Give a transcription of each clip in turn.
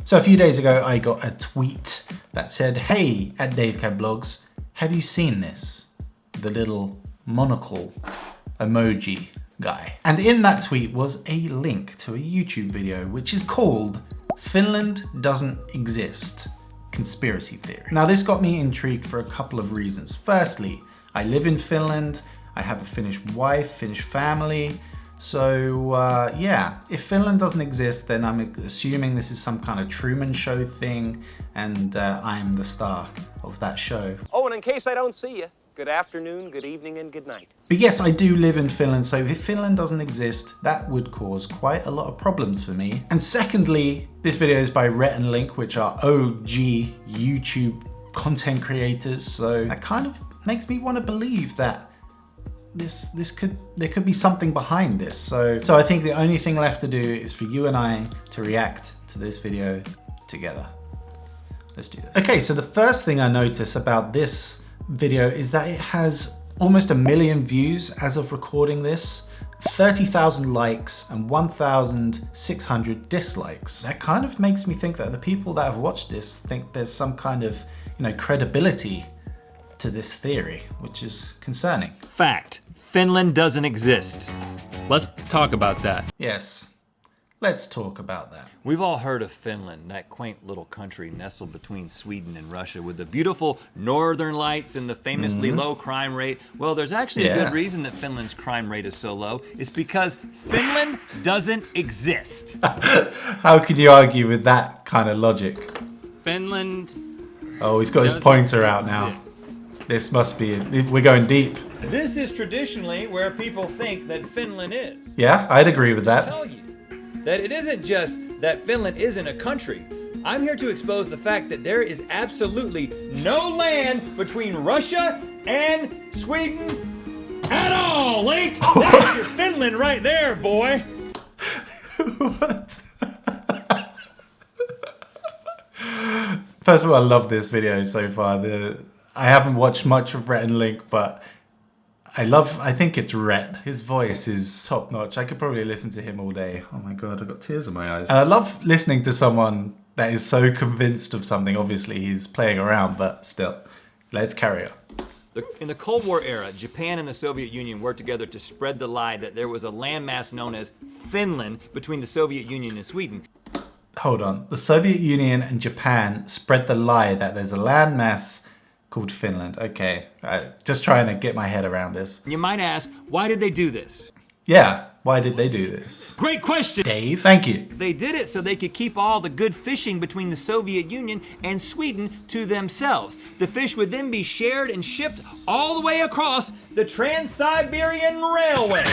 So a few days ago, I got a tweet that said, "Hey, at DaveCatBlogs, have you seen this? The little monocle emoji guy." And in that tweet was a link to a YouTube video, which is called "Finland Doesn't Exist: Conspiracy Theory." Now this got me intrigued for a couple of reasons. Firstly, I live in Finland, I have a Finnish wife, Finnish family. So yeah, if Finland doesn't exist, then I'm assuming this is some kind of Truman Show thing, and I'm the star of that show. Oh, and in case I don't see you, good afternoon, good evening, and good night. But yes, I do live in Finland, so if Finland doesn't exist, that would cause quite a lot of problems for me. And secondly, this video is by Rhett and Link, which are OG YouTube content creators, so that kind of makes me want to believe that there could be something behind this. So I think the only thing left to do is for you and I to react to this video together. Let's do this. Okay, so the first thing I notice about this video is that it has almost 1 million views as of recording this, 30,000 likes and 1,600 dislikes. That kind of makes me think that the people that have watched this think there's some kind of, credibility to this theory, which is concerning. Fact: Finland doesn't exist. Let's talk about that. Yes, let's talk about that. We've all heard of Finland, that quaint little country nestled between Sweden and Russia with the beautiful northern lights and the famously low crime rate. Well, there's actually a good reason that Finland's crime rate is so low. It's because Finland doesn't exist. How can you argue with that kind of logic? Finland. Oh, he's got his pointer out now. This must be, we're going deep. This is traditionally where people think that Finland is. Yeah, I'd agree with that. Tell you that it isn't just that Finland isn't a country. I'm here to expose the fact that there is absolutely no land between Russia and Sweden at all, Link! That's your Finland right there, boy! What? First of all, I love this video so far. I haven't watched much of Rhett and Link, but I think it's Rhett. His voice is top notch. I could probably listen to him all day. Oh my God, I've got tears in my eyes. And I love listening to someone that is so convinced of something. Obviously, he's playing around, but still. Let's carry on. In the Cold War era, Japan and the Soviet Union worked together to spread the lie that there was a landmass known as Finland between the Soviet Union and Sweden. Hold on. The Soviet Union and Japan spread the lie that there's a landmass called Finland. Okay, just trying to get my head around this. You might ask, why did they do this? Yeah, why did they do this? Great question, Dave. Thank you. They did it so they could keep all the good fishing between the Soviet Union and Sweden to themselves. The fish would then be shared and shipped all the way across the Trans-Siberian Railway.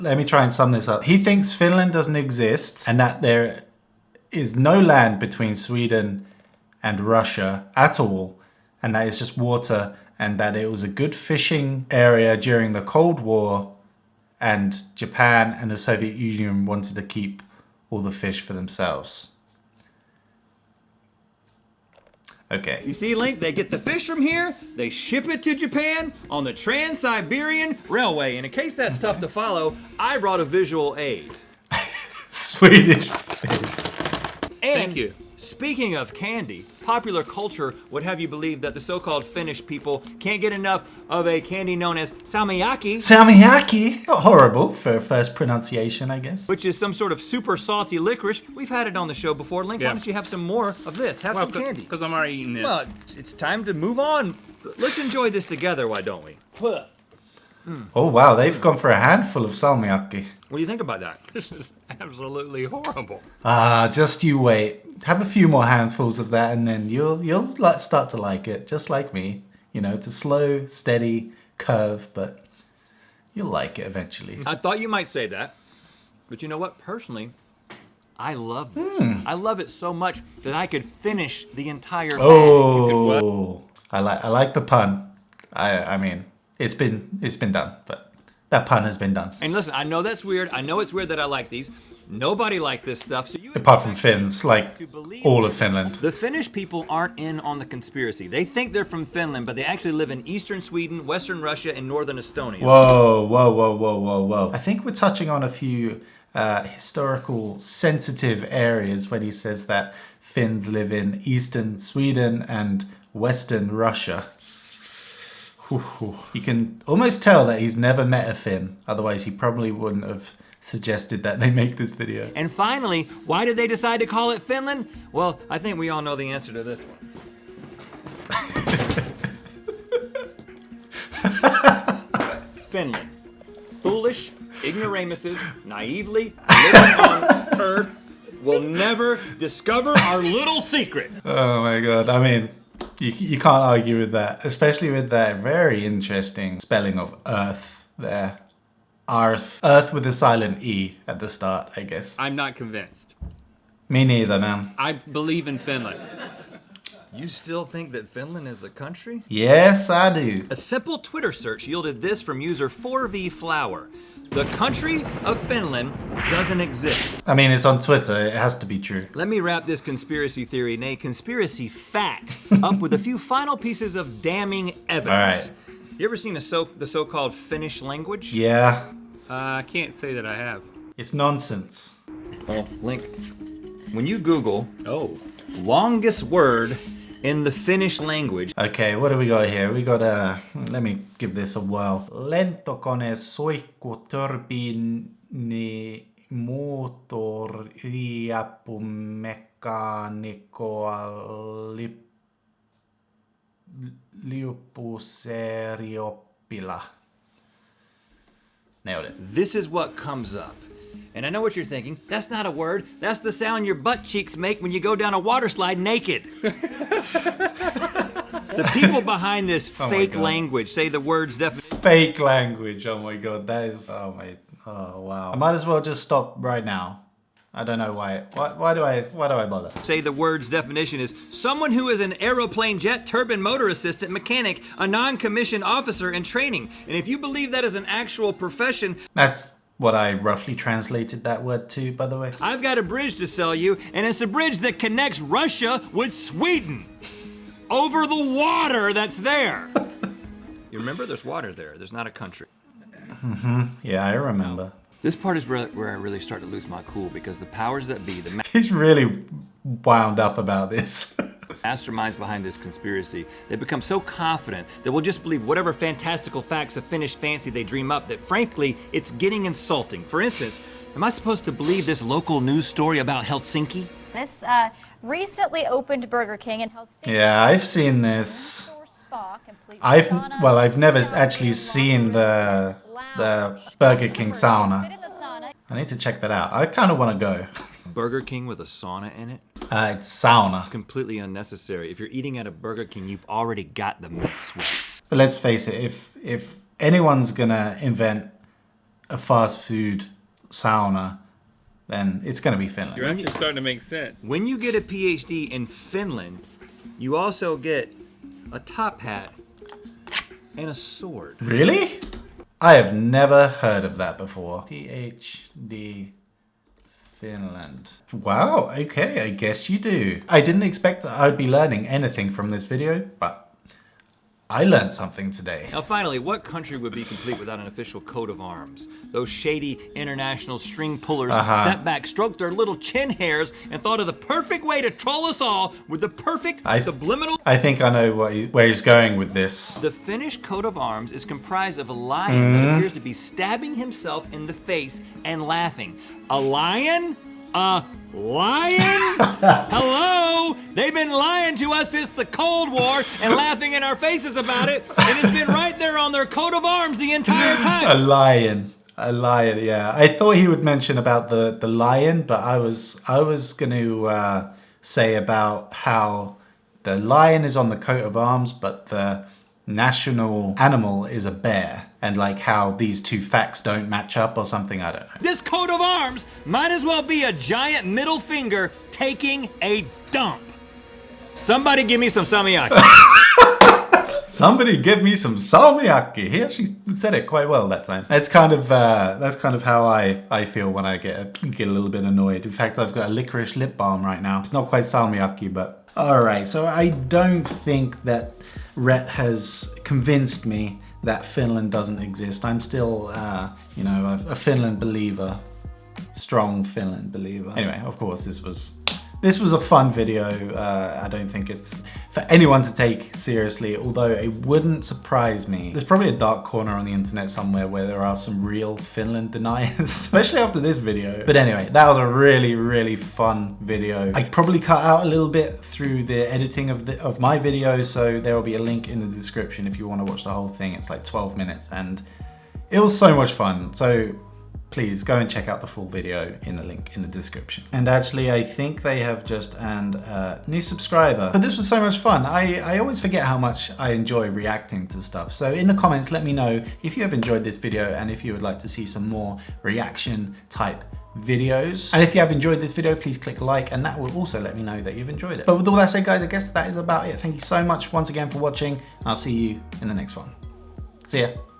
Let me try and sum this up. He thinks Finland doesn't exist and that there is no land between Sweden and Russia at all, and that it's just water, and that it was a good fishing area during the Cold War, and Japan and the Soviet Union wanted to keep all the fish for themselves. Okay. You see, Link, they get the fish from here, they ship it to Japan on the Trans-Siberian Railway. And in case that's tough to follow, I brought a visual aid. Swedish fish. And thank you. Speaking of candy, popular culture would have you believe that the so-called Finnish people can't get enough of a candy known as salmiakki. Salmiakki? Not horrible for first pronunciation, I guess. Which is some sort of super salty licorice. We've had it on the show before. Link, why don't you have some more of this? Have some candy. Because I'm already eating this. Well, it's time to move on. Let's enjoy this together, why don't we? Oh wow, they've gone for a handful of salmiakki. What do you think about that? This is absolutely horrible. Just you wait. Have a few more handfuls of that and then you'll start to like it, just like me. It's a slow, steady curve, but you'll like it eventually. I thought you might say that, but you know what? Personally, I love this. I love it so much that I could finish the entire bag. Oh, I like the pun. I mean, it's been done, but that pun has been done. And listen, I know that's weird. I know it's weird that I like these. Nobody liked this stuff. So you apart from Finns, like all of Finland. The Finnish people aren't in on the conspiracy. They think they're from Finland, but they actually live in eastern Sweden, western Russia, and northern Estonia. Whoa. I think we're touching on a few historical sensitive areas when he says that Finns live in eastern Sweden and western Russia. You can almost tell that he's never met a Finn, otherwise he probably wouldn't have suggested that they make this video. And finally, why did they decide to call it Finland? Well, I think we all know the answer to this one. Finland. Foolish ignoramuses, naively living on Earth, will never discover our little secret. Oh my god, I mean, you can't argue with that, especially with that very interesting spelling of Earth there. Arth. Earth with a silent E at the start, I guess. I'm not convinced. Me neither, man. I believe in Finland. You still think that Finland is a country? Yes, I do. A simple Twitter search yielded this from user 4vflower. The country of Finland doesn't exist. I mean, it's on Twitter, it has to be true. Let me wrap this conspiracy theory, nay, conspiracy fact, up with a few final pieces of damning evidence. All right. You ever seen the so-called Finnish language? Yeah, I can't say that I have. it's nonsense. Well, Link, when you Google Oh. longest word in the Finnish language, Okay, what do we got here? We got let me give this a whirl. Lentokone suihkutörpini moottoriapumekaanikkoa liupuseerioppila. Nailed it. this is what comes up. And I know what you're thinking. That's not a word. That's the sound your butt cheeks make when you go down a water slide naked. The people behind this Oh my fake God. language say the word's definition. Fake language, oh my god, that is, oh wow. I might as well just stop right now. I don't know why. Why do I bother? Say the word's definition is someone who is an aeroplane jet turbine motor assistant mechanic, a non-commissioned officer in training. And if you believe that is an actual profession, That's what I roughly translated that word to, by the way. I've got a bridge to sell you, and it's a bridge that connects Russia with Sweden over the water that's there. You remember there's water there. There's not a country. Yeah, I remember. This part is where I really start to lose my cool because the powers that be, the He's really wound up about this. masterminds behind this conspiracy, they become so confident that we'll just believe whatever fantastical facts of Finnish fancy they dream up that frankly, it's getting insulting. For instance, am I supposed to believe this local news story about Helsinki? This recently opened Burger King in Helsinki. Yeah, I've seen this. I've never actually seen the Burger King sauna. I need to check that out. I kind of want to go. Burger King with a sauna in it? It's sauna. Completely unnecessary. If you're eating at a Burger King, you've already got the meat sweats. But let's face it, if anyone's gonna invent a fast food sauna, then it's gonna be Finland. You're actually starting to make sense. When you get a PhD in Finland, you also get a top hat and a sword. Really? I have never heard of that before. PhD Finland. Wow, okay, I guess you do. I didn't expect that I'd be learning anything from this video, but I learned something today. Now finally, what country would be complete without an official coat of arms? Those shady international string pullers sat back, stroked their little chin hairs, and thought of the perfect way to troll us all with the perfect subliminal... I think I know where he's going with this. The Finnish coat of arms is comprised of a lion that appears to be stabbing himself in the face and laughing. A lion? A lion? Hello? They've been lying to us since the Cold War and laughing in our faces about it, and it's been right there on their coat of arms the entire time. A lion, yeah. I thought he would mention about the lion, but I was gonna say about how the lion is on the coat of arms, but the national animal is a bear, and like how these two facts don't match up or something, I don't know. This coat of arms might as well be a giant middle finger taking a dump. Somebody give me some salmiakki. Somebody give me some salmiakki. He actually said it quite well that time. That's kind of how I feel when I get a little bit annoyed. In fact, I've got a licorice lip balm right now. It's not quite salmiakki, but alright. So I don't think that Rhett has convinced me that Finland doesn't exist. I'm still, a Finland believer. strong Finland believer. Anyway, of course, this was a fun video. I don't think it's for anyone to take seriously, although it wouldn't surprise me. There's probably a dark corner on the internet somewhere where there are some real Finland deniers, especially after this video. But anyway, that was a really, really fun video. I probably cut out a little bit through the editing of my video, so there will be a link in the description if you want to watch the whole thing. It's like 12 minutes and it was so much fun. So please go and check out the full video in the link in the description. And actually, I think they have just earned a new subscriber. But this was so much fun. I always forget how much I enjoy reacting to stuff. So in the comments, let me know if you have enjoyed this video and if you would like to see some more reaction type videos. And if you have enjoyed this video, please click like, and that will also let me know that you've enjoyed it. But with all that said, guys, I guess that is about it. Thank you so much once again for watching. I'll see you in the next one. See ya.